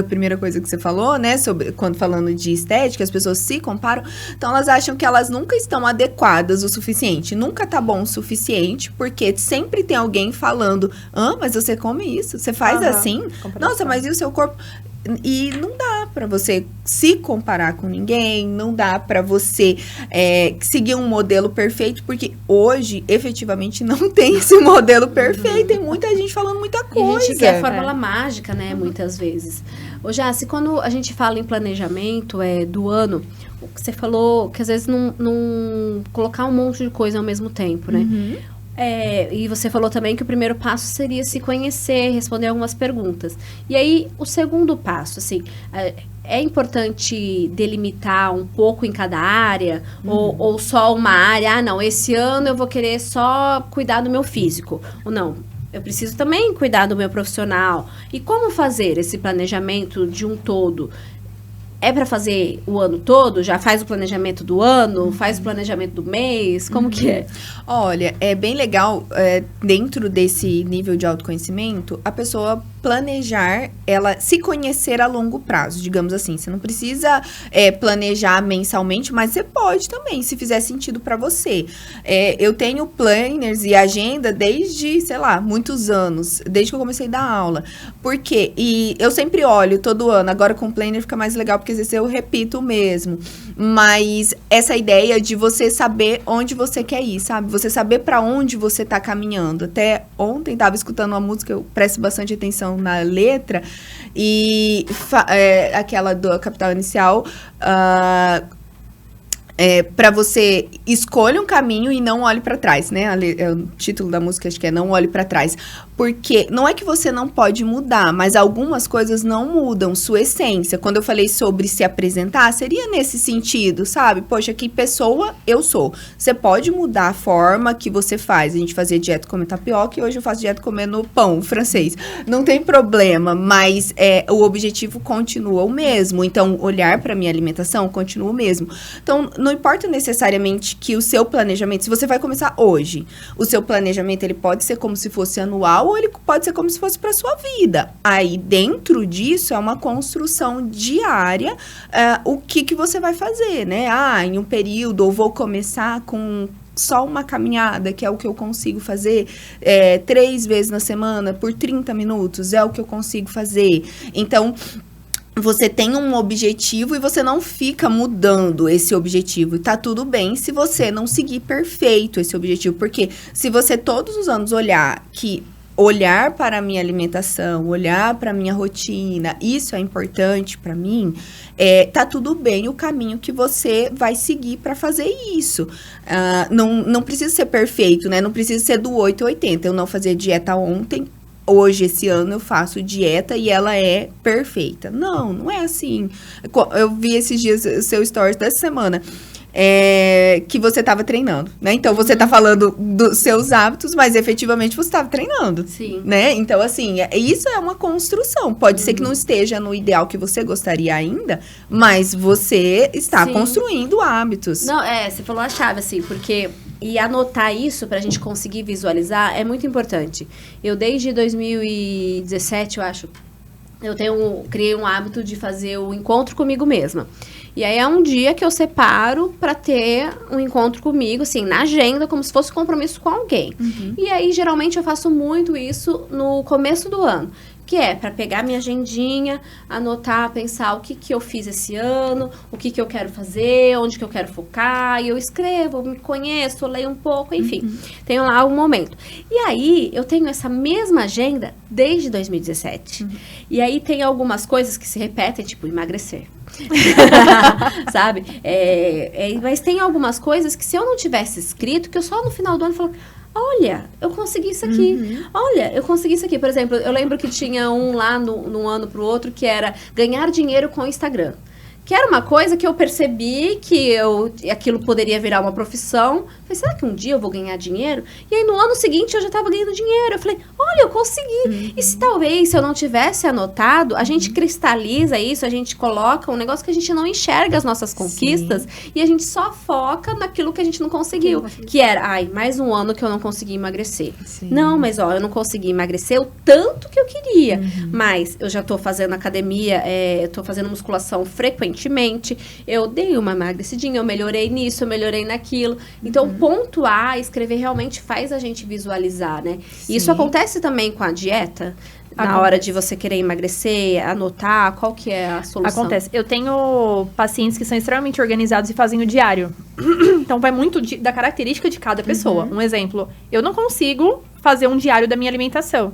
primeira coisa que você falou, né? Quando falando de estética, as pessoas se comparam. Então, elas acham que elas nunca estão adequadas o suficiente. Nunca tá bom o suficiente, porque sempre tem alguém falando, mas você come isso? Você faz assim? Nossa, mas e o seu corpo? E não dá pra você se comparar com ninguém, não dá pra você seguir um modelo perfeito, porque hoje, efetivamente, não tem esse modelo perfeito. Tem muita gente falando muita coisa. E a gente quer a fórmula mágica, né, muitas vezes. Ô, Jaci, quando a gente fala em planejamento do ano, você falou que às vezes não colocar um monte de coisa ao mesmo tempo, né? E você falou também que o primeiro passo seria se conhecer, responder algumas perguntas. E aí, o segundo passo, assim, é importante delimitar um pouco em cada área? Ou só uma área? Ah, não, esse ano eu vou querer só cuidar do meu físico. Ou não, eu preciso também cuidar do meu profissional. E como fazer esse planejamento de um todo? é para fazer o ano todo? Já faz o planejamento do ano? Faz o planejamento do mês? Como que é? Olha, é bem legal, dentro desse nível de autoconhecimento, a pessoa planejar, ela se conhecer a longo prazo, digamos assim. Você não precisa planejar mensalmente, mas você pode também, se fizer sentido para você. Eu tenho planners e agenda desde, sei lá, muitos anos, desde que eu comecei a dar aula. Por quê? E eu sempre olho todo ano, agora com o planner fica mais legal, porque às vezes eu repito mesmo. Mas essa ideia de você saber onde você quer ir, sabe? Você saber para onde você tá caminhando. Até ontem tava escutando uma música, eu presto bastante atenção na letra, e aquela do Capital Inicial, para você escolha um caminho e não olhe para trás, né? O título da música acho que é Não Olhe para Trás. Porque não é que você não pode mudar, mas algumas coisas não mudam sua essência. Quando eu falei sobre se apresentar, seria nesse sentido, sabe? Poxa, que pessoa eu sou. Você pode mudar a forma que você faz. A gente fazia dieta comendo tapioca e hoje eu faço dieta comendo pão francês. Não tem problema, mas o objetivo continua o mesmo. Então, olhar para minha alimentação continua o mesmo. Então, não importa necessariamente que o seu planejamento, se você vai começar hoje, o seu planejamento ele pode ser como se fosse anual ou ele pode ser como se fosse para sua vida. Aí, dentro disso, é uma construção diária, o que você vai fazer, né? Em um período, ou vou começar com só uma caminhada, que é o que eu consigo fazer 3 vezes na semana, por 30 minutos, é o que eu consigo fazer. Então, você tem um objetivo e você não fica mudando esse objetivo. E tá tudo bem se você não seguir perfeito esse objetivo. Porque se você todos os anos olhar para a minha alimentação, olhar para a minha rotina, isso é importante para mim, tá tudo bem o caminho que você vai seguir para fazer isso. Não precisa ser perfeito, né? Não precisa ser do 8 ao 80. Eu não fazia dieta ontem. Hoje, esse ano, eu faço dieta e ela é perfeita. Não é assim. Eu vi esses dias o seu stories dessa semana, que você estava treinando, né? Então, você está falando dos seus hábitos, mas efetivamente você estava treinando. Sim. Né? Então, assim, isso é uma construção. Pode ser que não esteja no ideal que você gostaria ainda, mas você está construindo hábitos. Não, você falou a chave, assim, porque... E anotar isso pra gente conseguir visualizar é muito importante. Eu, desde 2017, eu acho, criei um hábito de fazer o encontro comigo mesma. E aí é um dia que eu separo pra ter um encontro comigo, assim, na agenda, como se fosse um compromisso com alguém. Uhum. E aí, geralmente, eu faço muito isso no começo do ano. Que é para pegar minha agendinha, anotar, pensar o que eu fiz esse ano, o que eu quero fazer, onde que eu quero focar, e eu escrevo, me conheço, leio um pouco, enfim, tenho lá um momento. E aí, eu tenho essa mesma agenda desde 2017. E aí, tem algumas coisas que se repetem, tipo emagrecer. Sabe? Mas tem algumas coisas que se eu não tivesse escrito, que eu só no final do ano falo... Olha, eu consegui isso aqui. Olha, eu consegui isso aqui. Por exemplo, eu lembro que tinha um lá num ano pro outro que era ganhar dinheiro com o Instagram. Que era uma coisa que eu percebi que aquilo poderia virar uma profissão. Falei, será que um dia eu vou ganhar dinheiro? E aí, no ano seguinte, eu já estava ganhando dinheiro. Eu falei, olha, eu consegui. E se talvez, se eu não tivesse anotado, a gente cristaliza isso, a gente coloca um negócio que a gente não enxerga as nossas conquistas e a gente só foca naquilo que a gente não conseguiu. Que era, mais um ano que eu não consegui emagrecer. Sim. Não, mas eu não consegui emagrecer o tanto que eu queria. Mas eu já tô fazendo academia, tô fazendo musculação frequentemente. Eu dei uma emagrecidinha, eu melhorei nisso, eu melhorei naquilo. Então, pontuar, escrever realmente faz a gente visualizar, né? Sim. Isso acontece também com a dieta? Na hora de você querer emagrecer, anotar, qual que é a solução? Acontece. Eu tenho pacientes que são extremamente organizados e fazem o diário. Então, vai muito da característica de cada pessoa. Um exemplo, eu não consigo fazer um diário da minha alimentação.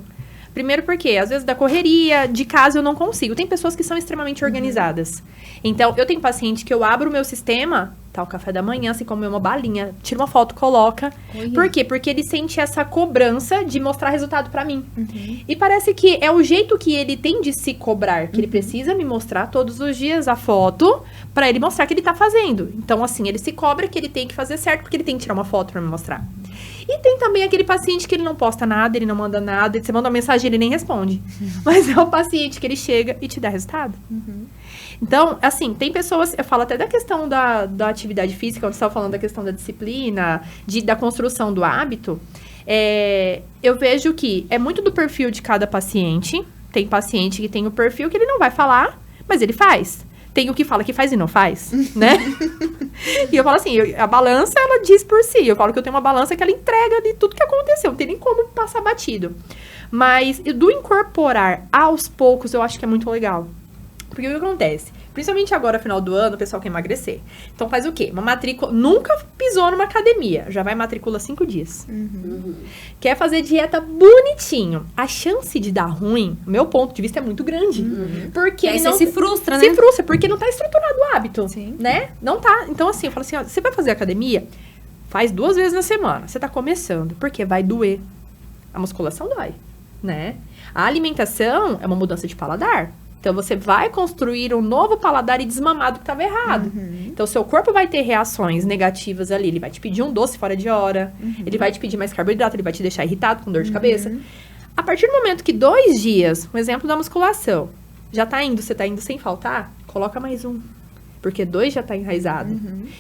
Primeiro porque, às vezes, da correria, de casa eu não consigo. Tem pessoas que são extremamente organizadas. Então, eu tenho paciente que eu abro o meu sistema, tá o café da manhã, se comer uma balinha, tira uma foto, coloca. Por quê? Porque ele sente essa cobrança de mostrar resultado pra mim. E parece que é o jeito que ele tem de se cobrar, que ele precisa me mostrar todos os dias a foto pra ele mostrar que ele tá fazendo. Então, assim, ele se cobra que ele tem que fazer certo, porque ele tem que tirar uma foto pra me mostrar. E tem também aquele paciente que ele não posta nada, ele não manda nada, você manda uma mensagem, ele nem responde. Mas é o paciente que ele chega e te dá resultado. Então, assim, tem pessoas, eu falo até da questão da atividade física, onde você estava falando da questão da disciplina, da construção do hábito, eu vejo que é muito do perfil de cada paciente. Tem paciente que tem o perfil que ele não vai falar, mas ele faz. Tem o que fala que faz e não faz, né? E eu falo assim, a balança, ela diz por si. Eu falo que eu tenho uma balança que ela entrega de tudo que aconteceu. Não tem nem como passar batido. Mas do incorporar aos poucos, eu acho que é muito legal. Porque o que acontece? Principalmente agora, final do ano, o pessoal quer emagrecer. Então faz o quê? Uma matrícula... Nunca pisou numa academia. Já vai matricula 5 dias. Quer fazer dieta bonitinho. A chance de dar ruim, meu ponto de vista, é muito grande. Porque aí ele não se frustra, né? Se frustra, porque não tá estruturado o hábito. Sim. Né? Não tá. Então assim, eu falo assim, ó, você vai fazer academia? Faz 2 vezes na semana. Você tá começando. Porque vai doer. A musculação dói. Né? A alimentação é uma mudança de paladar. Então, você vai construir um novo paladar e desmamar do que estava errado. Então, seu corpo vai ter reações negativas ali. Ele vai te pedir um doce fora de hora. Ele vai te pedir mais carboidrato. Ele vai te deixar irritado, com dor de cabeça. A partir do momento que 2 dias, um exemplo da musculação, já tá indo, você tá indo sem faltar, coloca mais um. Porque 2 já tá enraizado.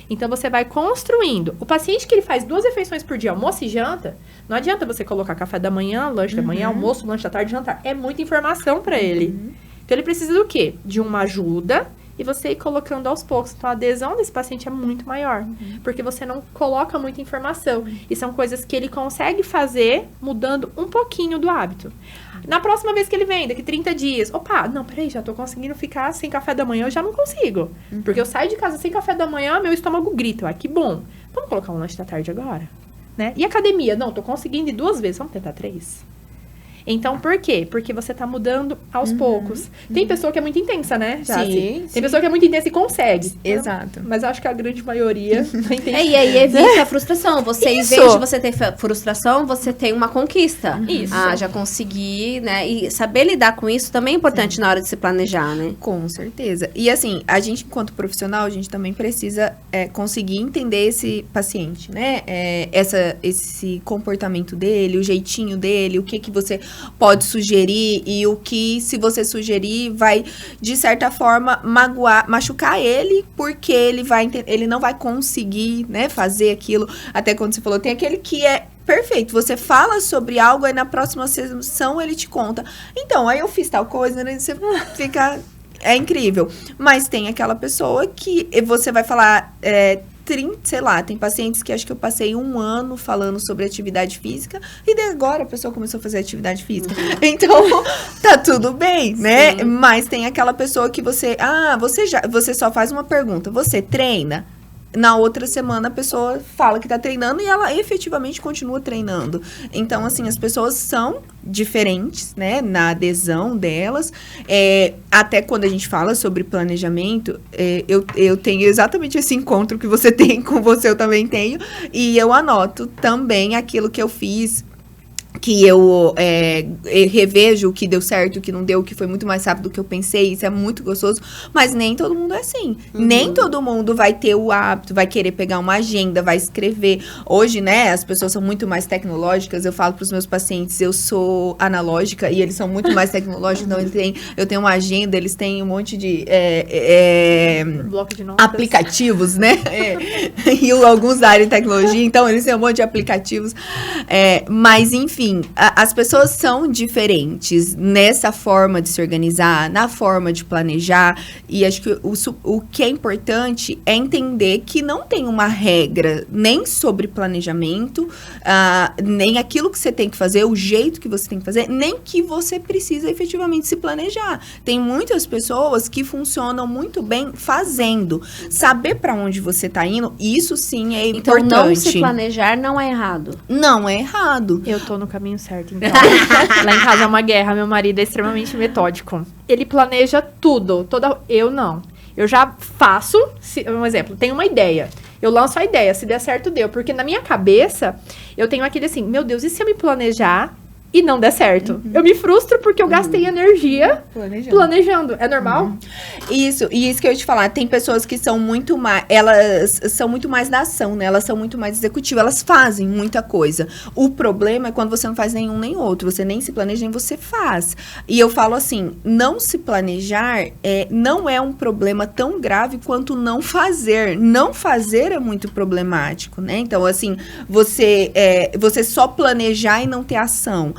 Então, você vai construindo. O paciente que ele faz 2 refeições por dia, almoço e janta, não adianta você colocar café da manhã, lanche da manhã, almoço, lanche da tarde, jantar. É muita informação para ele. Então, ele precisa do quê? De uma ajuda e você ir colocando aos poucos. Então, a adesão desse paciente é muito maior. Porque você não coloca muita informação. E são coisas que ele consegue fazer mudando um pouquinho do hábito. Na próxima vez que ele vem, daqui 30 dias, opa, não, peraí, já tô conseguindo ficar sem café da manhã, eu já não consigo. Porque eu saio de casa sem café da manhã, meu estômago grita. Ah, que bom. Vamos colocar um lanche da tarde agora? Né? E academia? Não, tô conseguindo ir 2 vezes, vamos tentar 3. Então, por quê? Porque você tá mudando aos poucos. Tem pessoa que é muito intensa, né? Sim. Tem pessoa que é muito intensa e consegue. Exato. Mas eu acho que a grande maioria não entende. E aí evita a frustração. Você, em Isso. vez de você ter frustração, você tem uma conquista. Isso. Ah, já consegui, né? E saber lidar com isso também é importante na hora de se planejar, né? Com certeza. E assim, a gente, enquanto profissional, a gente também precisa conseguir entender esse paciente, né? Esse comportamento dele, o jeitinho dele, o que você pode sugerir e o que, se você sugerir, vai, de certa forma, machucar ele, porque ele não vai conseguir, né, fazer aquilo. Até quando você falou, tem aquele que é perfeito, você fala sobre algo, aí na próxima sessão ele te conta. Então, aí eu fiz tal coisa, né? Você fica... É incrível. Mas tem aquela pessoa que você vai falar... sei lá, tem pacientes que acho que eu passei 1 ano falando sobre atividade física e daí agora a pessoa começou a fazer atividade física. Então, tá tudo bem, né? Sim. Mas tem aquela pessoa que você só faz uma pergunta, você treina? Na outra semana a pessoa fala que tá treinando e ela efetivamente continua treinando. Então, assim, as pessoas são diferentes, né, na adesão delas. Até quando a gente fala sobre planejamento, eu tenho exatamente esse encontro que você tem com você, eu também tenho. E eu anoto também aquilo que eu fiz, que eu revejo o que deu certo, o que não deu, o que foi muito mais rápido do que eu pensei. Isso é muito gostoso, mas nem todo mundo é assim. Nem todo mundo vai ter o hábito, vai querer pegar uma agenda, vai escrever. Hoje, né, as pessoas são muito mais tecnológicas. Eu falo para os meus pacientes, eu sou analógica e eles são muito mais tecnológicos. Então, eu tenho uma agenda, eles têm um monte de Bloco de notas. aplicativos, né? E alguns da área de tecnologia, então eles têm um monte de aplicativos. Mas, enfim, as pessoas são diferentes nessa forma de se organizar, na forma de planejar, e acho que o que é importante é entender que não tem uma regra nem sobre planejamento, nem aquilo que você tem que fazer, o jeito que você tem que fazer, nem que você precisa efetivamente se planejar. Tem muitas pessoas que funcionam muito bem fazendo. Saber para onde você tá indo, isso sim é Então, importante. não se planejar não é errado. Não é errado. Eu tô no caminho certo, então. Lá em casa é uma guerra, meu marido é extremamente metódico. Ele planeja tudo, eu não. Eu já faço, um exemplo, tenho uma ideia. Eu lanço a ideia, se der certo, deu. Porque na minha cabeça, eu tenho aquele assim, meu Deus, e se eu me planejar e não der certo? Eu me frustro porque eu gastei energia planejando. É normal? Isso que eu ia te falar, tem pessoas que são muito mais, elas são muito mais da ação, né? Elas são muito mais executivas, elas fazem muita coisa. O problema é quando você não faz nenhum nem outro, você nem se planeja, nem você faz. E eu falo assim, não se planejar não é um problema tão grave quanto não fazer. Não fazer é muito problemático, né? Então, assim, você só planejar e não ter ação.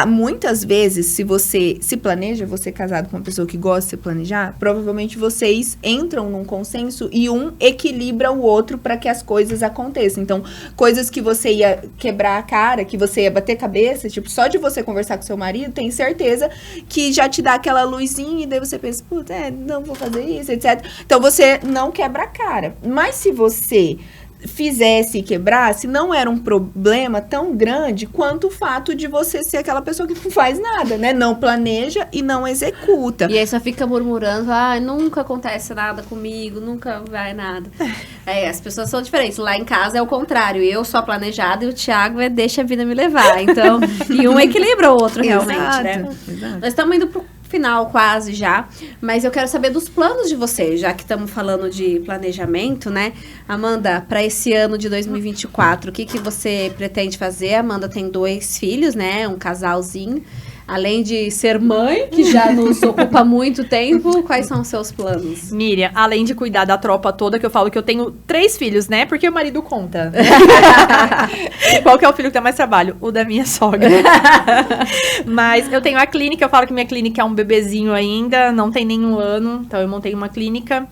Muitas vezes, se você se planeja, você é casado com uma pessoa que gosta de se planejar, provavelmente vocês entram num consenso e um equilibra o outro para que as coisas aconteçam. Então, coisas que você ia quebrar a cara, que você ia bater cabeça, tipo, só de você conversar com seu marido, tem certeza que já te dá aquela luzinha e daí você pensa, puta, não vou fazer isso, etc. Então, você não quebra a cara. Mas se você fizesse e quebrasse, não era um problema tão grande quanto o fato de você ser aquela pessoa que não faz nada, né? Não planeja e não executa. E aí só fica murmurando, nunca acontece nada comigo, nunca vai nada. As pessoas são diferentes. Lá em casa é o contrário. Eu sou a planejada e o Thiago deixa a vida me levar. Então, e um equilibra o outro realmente, né? Exato. Nós estamos indo pro final quase já, mas eu quero saber dos planos de vocês, já que estamos falando de planejamento, né? Amanda, para esse ano de 2024, o que você pretende fazer? A Amanda tem 2 filhos, né? Um casalzinho. Além de ser mãe, que já nos ocupa muito tempo, quais são os seus planos? Miriam, além de cuidar da tropa toda, que eu falo que eu tenho 3 filhos, né? Porque o marido conta. Qual que é o filho que dá mais trabalho? O da minha sogra. Mas eu tenho a clínica, eu falo que minha clínica é um bebezinho ainda, não tem nenhum ano, então eu montei uma clínica.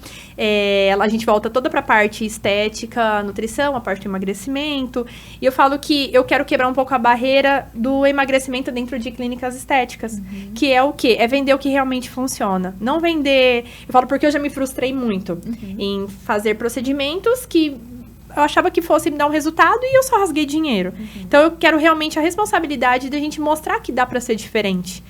A gente volta toda pra parte estética, nutrição, a parte do emagrecimento. E eu falo que eu quero quebrar um pouco a barreira do emagrecimento dentro de clínicas estéticas. Que é o quê? É vender o que realmente funciona. Não vender... Eu falo porque eu já me frustrei muito em fazer procedimentos que eu achava que fosse me dar um resultado e eu só rasguei dinheiro. Então, eu quero realmente a responsabilidade de a gente mostrar que dá pra ser diferente.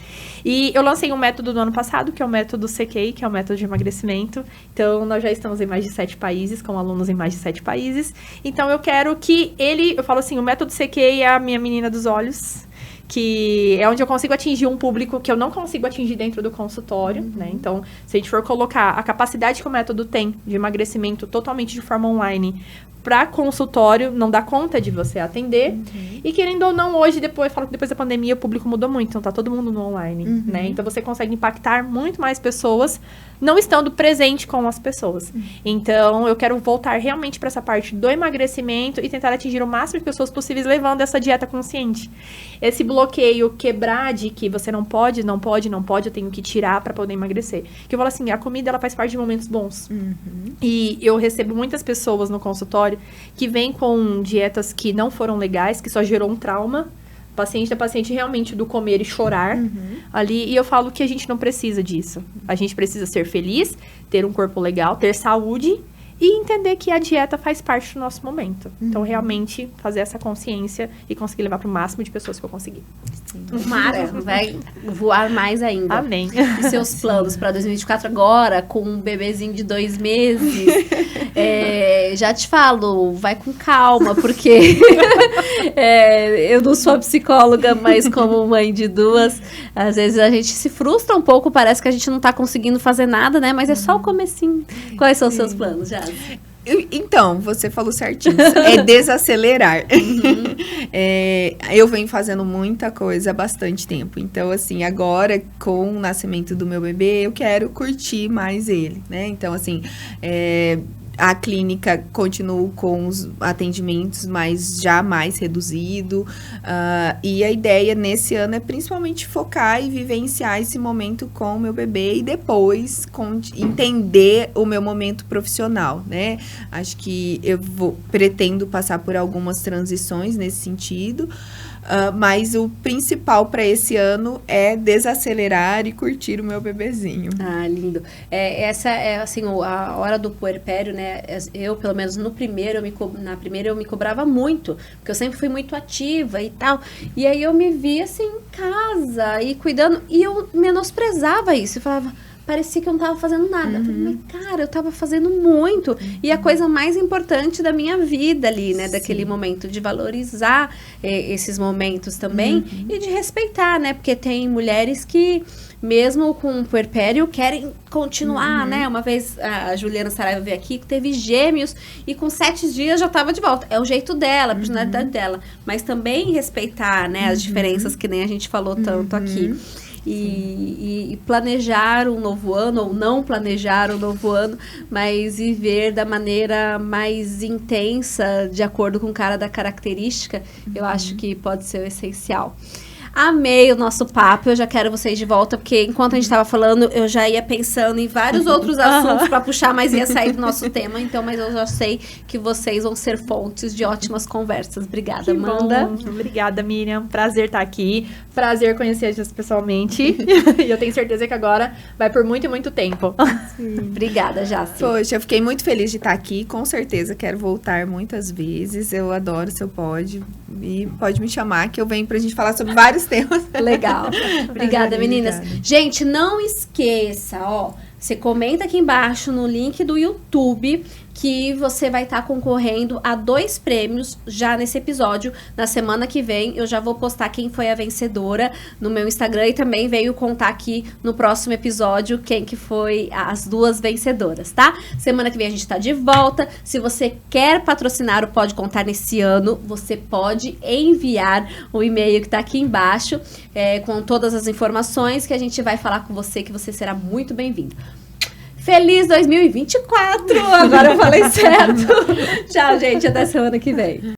E eu lancei um método do ano passado, que é o método CK, que é o método de emagrecimento. Então, nós já estamos em mais de 7 países, com alunos em mais de 7 países. Então, eu quero que eu falo assim, o método CK é a minha menina dos olhos, que é onde eu consigo atingir um público que eu não consigo atingir dentro do consultório, né? Então, se a gente for colocar a capacidade que o método tem de emagrecimento totalmente de forma online para consultório, não dá conta de você atender. E querendo ou não, hoje, eu falo que depois da pandemia, o público mudou muito, então tá todo mundo no online, né? Então, você consegue impactar muito mais pessoas, não estando presente com as pessoas. Então, eu quero voltar realmente para essa parte do emagrecimento e tentar atingir o máximo de pessoas possíveis levando essa dieta consciente. Esse bloqueio, quebrar de que você não pode, eu tenho que tirar para poder emagrecer. Que eu falo assim, a comida, ela faz parte de momentos bons. E eu recebo muitas pessoas no consultório que vêm com dietas que não foram legais, que só gerou um trauma. Paciente realmente do comer e chorar ali. E eu falo que a gente não precisa disso. A gente precisa ser feliz, ter um corpo legal, ter saúde e entender que a dieta faz parte do nosso momento. Então, realmente, fazer essa consciência e conseguir levar para o máximo de pessoas que eu conseguir. Tomara, vai voar mais ainda. Amém. E seus planos para 2024 agora, com um bebezinho de 2 meses? Já te falo, vai com calma, porque eu não sou psicóloga, mas como mãe de 2, às vezes a gente se frustra um pouco, parece que a gente não tá conseguindo fazer nada, né? Mas é só o comecinho. Quais são os seus planos, já? Então, você falou certinho. É desacelerar. Eu venho fazendo muita coisa há bastante tempo. Então, assim, agora, com o nascimento do meu bebê, eu quero curtir mais ele, né? Então, assim, a clínica continua com os atendimentos, mas já mais reduzido. E a ideia nesse ano é principalmente focar e vivenciar esse momento com o meu bebê e depois entender o meu momento profissional, né? Acho que pretendo passar por algumas transições nesse sentido. Mas o principal para esse ano é desacelerar e curtir o meu bebezinho. Lindo. Essa é, assim, a hora do puerpério, né? Eu, pelo menos na primeira, eu me cobrava muito, porque eu sempre fui muito ativa e tal. E aí eu me via, assim, em casa e cuidando, e eu menosprezava isso. Eu falava, parecia que eu não tava fazendo nada. Eu falei, mas, cara, eu tava fazendo muito. E a coisa mais importante da minha vida ali, né? Daquele momento, de valorizar esses momentos também e de respeitar, né? Porque tem mulheres que, mesmo com o puerpério, querem continuar, né? Uma vez a Juliana Saraiva veio aqui, que teve gêmeos e com 7 dias já tava de volta. É o jeito dela, a personalidade dela. Mas também respeitar, né? As diferenças que nem a gente falou tanto aqui. E planejar um novo ano, ou não planejar um novo ano, mas viver da maneira mais intensa, de acordo com cada característica, eu acho que pode ser o essencial. Amei o nosso papo, eu já quero vocês de volta, porque enquanto a gente estava falando, eu já ia pensando em vários outros assuntos para puxar, mas ia sair do nosso tema, então, mas eu já sei que vocês vão ser fontes de ótimas conversas. Obrigada, Amanda. Obrigada, Miriam. Prazer estar aqui, prazer conhecer a gente pessoalmente, e eu tenho certeza que agora vai por muito e muito tempo. Obrigada, Jaci. Poxa, eu fiquei muito feliz de estar aqui, com certeza quero voltar muitas vezes, eu adoro Seu Pode, e pode me chamar que eu venho pra gente falar sobre vários temas. Legal. Obrigada, meninas. Obrigada. Gente, não esqueça, ó. Você comenta aqui embaixo no link do YouTube que você vai estar concorrendo a 2 prêmios já nesse episódio. Na semana que vem eu já vou postar quem foi a vencedora no meu Instagram e também veio contar aqui no próximo episódio quem que foi as 2 vencedoras, tá? Semana que vem a gente tá de volta. Se você quer patrocinar o Pode Contar nesse ano, você pode enviar o e-mail que tá aqui embaixo com todas as informações que a gente vai falar com você, que você será muito bem-vindo. Feliz 2024! Agora eu falei certo. Tchau, gente. Até semana que vem.